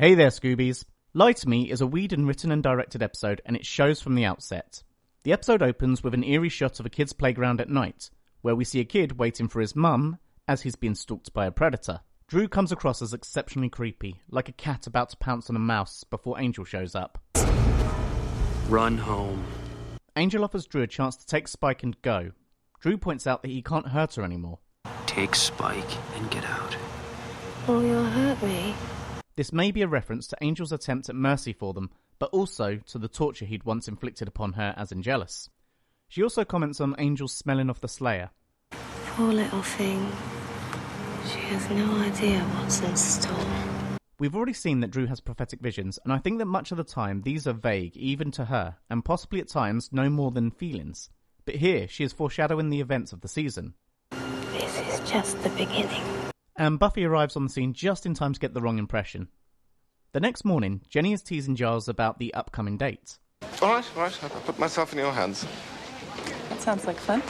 Hey there, Scoobies. Lie to Me is a Whedon written and directed episode, and it shows from the outset. The episode opens with an eerie shot of a kid's playground at night, where we see a kid waiting for his mum as he's being stalked by a predator. Drew comes across as exceptionally creepy, like a cat about to pounce on a mouse before Angel shows up. Run home. Angel offers Drew a chance to take Spike and go. Drew points out that he can't hurt her anymore. Take Spike and get out. Oh, you'll hurt me. This may be a reference to Angel's attempt at mercy for them, but also to the torture he'd once inflicted upon her as Angelus. She also comments on Angel smelling of the Slayer. Poor little thing. She has no idea what's in store. We've already seen that Drew has prophetic visions, and I think that much of the time these are vague, even to her, and possibly at times no more than feelings. But here, she is foreshadowing the events of the season. This is just the beginning. And Buffy arrives on the scene just in time to get the wrong impression. The next morning, Jenny is teasing Giles about the upcoming date. All right, I'll put myself in your hands. That sounds like fun.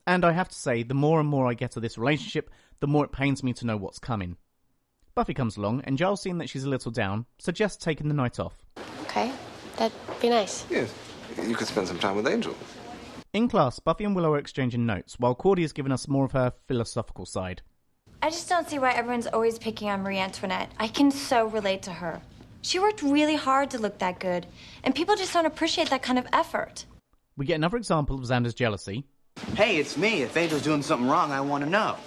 And I have to say, the more and more I get of this relationship, the more it pains me to know what's coming. Buffy comes along, and Giles, seeing that she's a little down, suggests taking the night off. Okay, that'd be nice. Yes, you could spend some time with Angel. In class, Buffy and Willow are exchanging notes, while Cordy has given us more of her philosophical side. I just don't see why everyone's always picking on Marie Antoinette. I can so relate to her. She worked really hard to look that good, and people just don't appreciate that kind of effort. We get another example of Xander's jealousy. Hey, it's me. If Angel's doing something wrong, I want to know.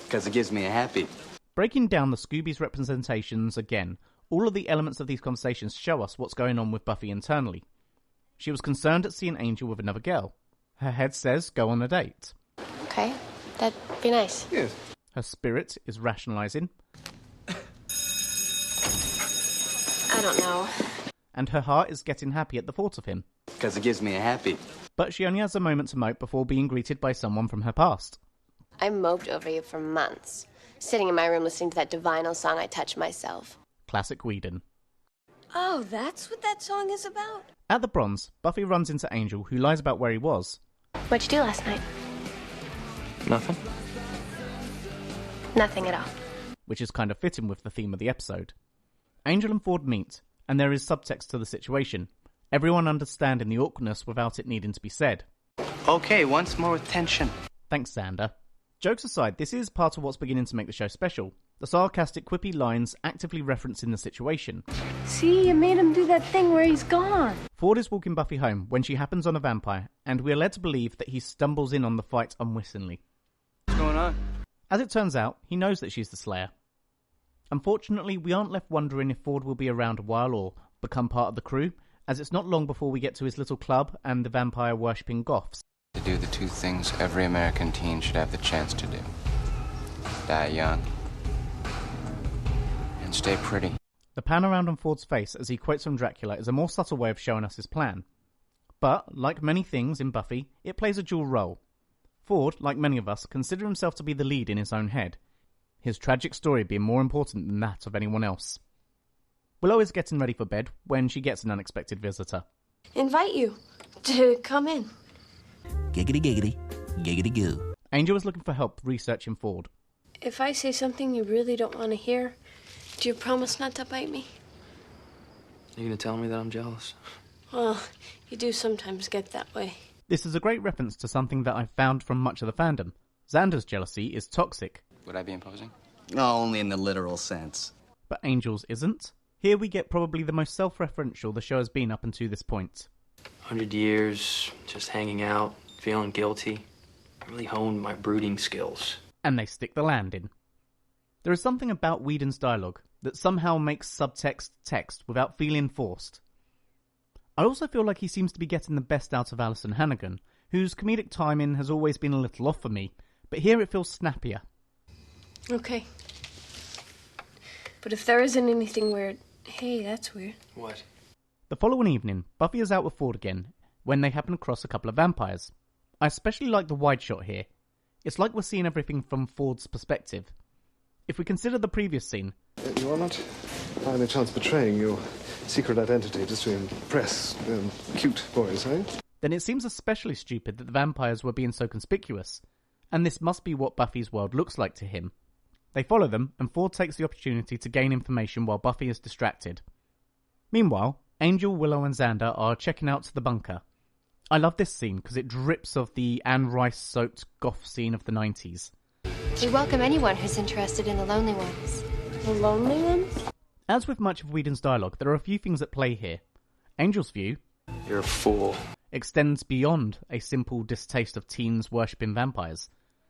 Because it gives me a happy. Breaking down the Scoobies' representations again, all of the elements of these conversations show us what's going on with Buffy internally. She was concerned at seeing Angel with another girl. Her head says go on a date. Okay, that'd be nice. Yes. Her spirit is rationalising. I don't know. And her heart is getting happy at the thought of him. Because it gives me a happy. But she only has a moment to mope before being greeted by someone from her past. I moped over you for months. Sitting in my room listening to that Divinal song, I touched myself. Classic Whedon. Oh, that's what that song is about? At the Bronze, Buffy runs into Angel, who lies about where he was. What'd you do last night? Nothing. Nothing at all. Which is kind of fitting with the theme of the episode. Angel and Ford meet, and there is subtext to the situation. Everyone understanding the awkwardness without it needing to be said. Okay, once more with tension. Thanks, Xander. Jokes aside, this is part of what's beginning to make the show special. The sarcastic, quippy lines actively referencing the situation. See, you made him do that thing where he's gone. Ford is walking Buffy home when she happens on a vampire, and we are led to believe that he stumbles in on the fight unwittingly. What's going on? As it turns out, he knows that she's the Slayer. Unfortunately, we aren't left wondering if Ford will be around a while or become part of the crew, as it's not long before we get to his little club and the vampire-worshipping goths. To do the two things every American teen should have the chance to do. Die young. And stay pretty. The pan around on Ford's face as he quotes from Dracula is a more subtle way of showing us his plan. But, like many things in Buffy, it plays a dual role. Ford, like many of us, considers himself to be the lead in his own head. His tragic story being more important than that of anyone else. Willow is getting ready for bed when she gets an unexpected visitor. Invite you to come in. Giggity giggity, giggity goo. Angel is looking for help researching Ford. If I say something you really don't want to hear, do you promise not to bite me? You gonna tell me that I'm jealous? Well, you do sometimes get that way. This is a great reference to something that I've found from much of the fandom. Xander's jealousy is toxic. Would I be imposing? No, only in the literal sense. But Angel's isn't. Here we get probably the most self-referential the show has been up until this point. 100 years, just hanging out, feeling guilty. I really honed my brooding skills. And they stick the landing. There is something about Whedon's dialogue that somehow makes subtext text without feeling forced. I also feel like he seems to be getting the best out of Alison Hannigan, whose comedic timing has always been a little off for me, but here it feels snappier. Okay. But if there isn't anything weird... Hey, that's weird. What? The following evening, Buffy is out with Ford again, when they happen across a couple of vampires. I especially like the wide shot here. It's like we're seeing everything from Ford's perspective. If we consider the previous scene... You are not by any chance betraying your secret identity just to impress cute boys, eh? Then it seems especially stupid that the vampires were being so conspicuous. And this must be what Buffy's world looks like to him. They follow them, and Ford takes the opportunity to gain information while Buffy is distracted. Meanwhile, Angel, Willow and Xander are checking out to the bunker. I love this scene because it drips of the Anne Rice-soaked goth scene of the 90s. We welcome anyone who's interested in the lonely ones. The lonely ones? As with much of Whedon's dialogue, there are a few things at play here. Angel's view, You're a fool, extends beyond a simple distaste of teens worshipping vampires.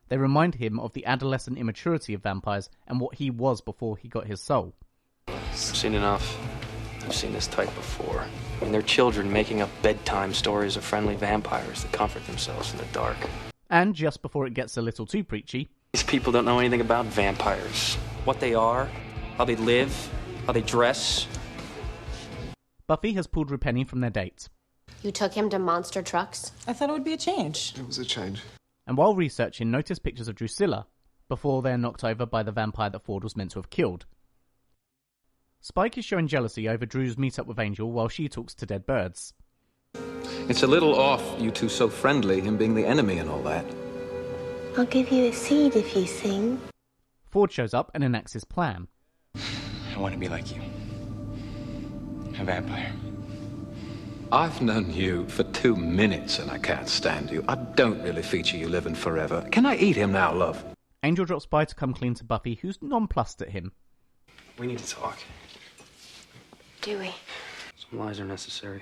They remind him of the adolescent immaturity of vampires and what he was before he got his soul. I've seen enough. I've seen this type before. I mean, they're children making up bedtime stories of friendly vampires that comfort themselves in the dark. And just before it gets a little too preachy, These people don't know anything about vampires. What they are, how they live, how they dress. Buffy has pulled Rupenny from their date. You took him to monster trucks? I thought it would be a change. It was a change. And while researching, notice pictures of Drusilla before they're knocked over by the vampire that Ford was meant to have killed. Spike is showing jealousy over Drew's meet-up with Angel while she talks to dead birds. It's a little off, you two so friendly, him being the enemy and all that. I'll give you a seed if you sing. Ford shows up and enacts his plan. I want to be like you. A vampire. I've known you for 2 minutes and I can't stand you. I don't really feature you living forever. Can I eat him now, love? Angel drops by to come clean to Buffy, who's nonplussed at him. We need to talk. Do we? Some lies are necessary.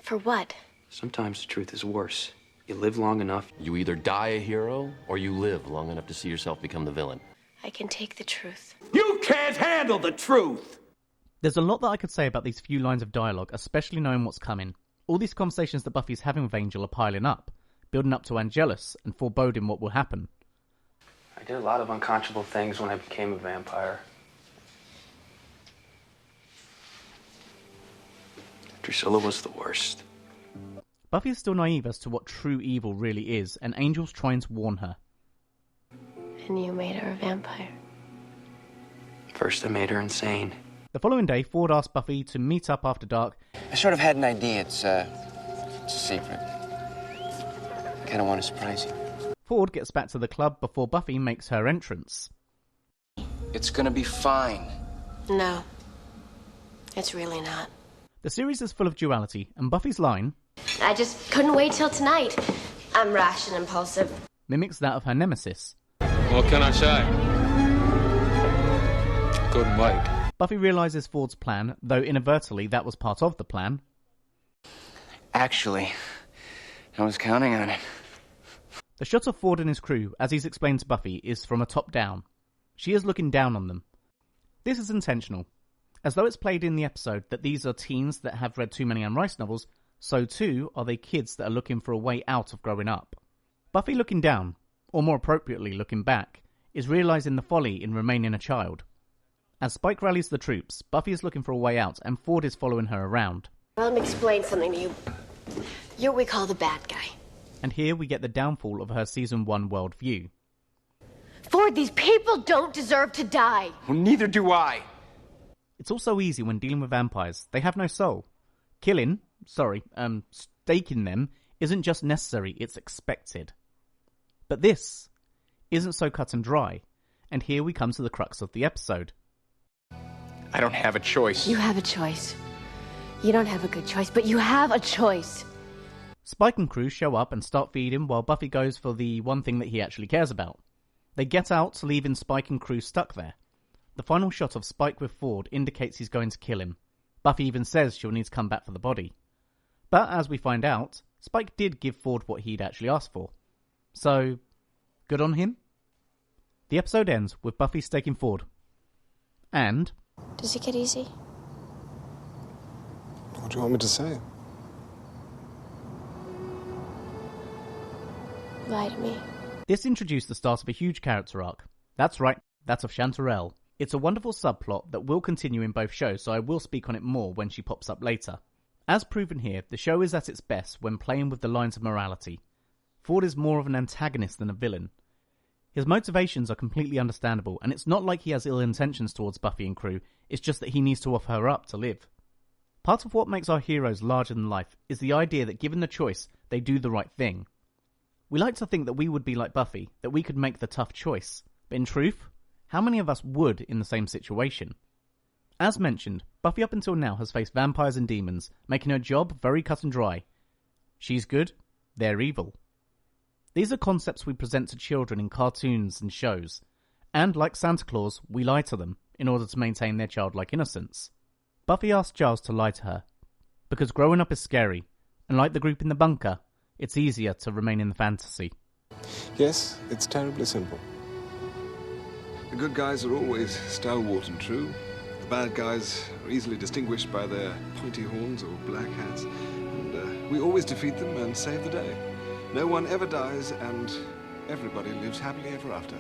For what? Sometimes the truth is worse. You live long enough. You either die a hero, or you live long enough to see yourself become the villain. I can take the truth. You can't handle the truth! There's a lot that I could say about these few lines of dialogue, especially knowing what's coming. All these conversations that Buffy's having with Angel are piling up, building up to Angelus and foreboding what will happen. I did a lot of unconscionable things when I became a vampire. Drusilla was the worst. Buffy is still naive as to what true evil really is, and Angel's trying to warn her. And you made her a vampire. First I made her insane. The following day, Ford asks Buffy to meet up after dark. I sort of had an idea. It's a secret. I kind of want to surprise you. Ford gets back to the club before Buffy makes her entrance. It's gonna be fine. No. It's really not. The series is full of duality, and Buffy's line, I just couldn't wait till tonight. I'm rash and impulsive. mimics that of her nemesis. What can I say? Couldn't wait. Buffy realises Ford's plan, though inadvertently that was part of the plan. Actually, I was counting on it. The shot of Ford and his crew, as he's explained to Buffy, is from a top down. She is looking down on them. This is intentional. As though it's played in the episode that these are teens that have read too many Anne Rice novels, so too are they kids that are looking for a way out of growing up. Buffy looking down, or more appropriately looking back, is realising the folly in remaining a child. As Spike rallies the troops, Buffy is looking for a way out and Ford is following her around. Well, let me explain something to you. You're what we call the bad guy. And here we get the downfall of her Season 1 worldview. Ford, these people don't deserve to die. Well, neither do I. It's all so easy when dealing with vampires. They have no soul. Staking them isn't just necessary, it's expected. But this isn't so cut and dry. And here we come to the crux of the episode. I don't have a choice. You have a choice. You don't have a good choice, but you have a choice. Spike and crew show up and start feeding while Buffy goes for the one thing that he actually cares about. They get out, leaving Spike and crew stuck there. The final shot of Spike with Ford indicates he's going to kill him. Buffy even says she'll need to come back for the body. But as we find out, Spike did give Ford what he'd actually asked for. So, good on him? The episode ends with Buffy staking Ford. And... Does it get easy? What do you want me to say? Lie to me. This introduced the start of a huge character arc. That's right, that's of Chanterelle. It's a wonderful subplot that will continue in both shows, so I will speak on it more when she pops up later. As proven here, the show is at its best when playing with the lines of morality. Ford is more of an antagonist than a villain. His motivations are completely understandable, and it's not like he has ill intentions towards Buffy and crew, it's just that he needs to offer her up to live. Part of what makes our heroes larger than life is the idea that given the choice, they do the right thing. We like to think that we would be like Buffy, that we could make the tough choice, but in truth, how many of us would in the same situation? As mentioned, Buffy up until now has faced vampires and demons, making her job very cut and dry. She's good, they're evil. These are concepts we present to children in cartoons and shows, and like Santa Claus, we lie to them in order to maintain their childlike innocence. Buffy asks Giles to lie to her, because growing up is scary, and like the group in the bunker, it's easier to remain in the fantasy. Yes, it's terribly simple. The good guys are always stalwart and true. The bad guys are easily distinguished by their pointy horns or black hats, and we always defeat them and save the day. No one ever dies, and everybody lives happily ever after.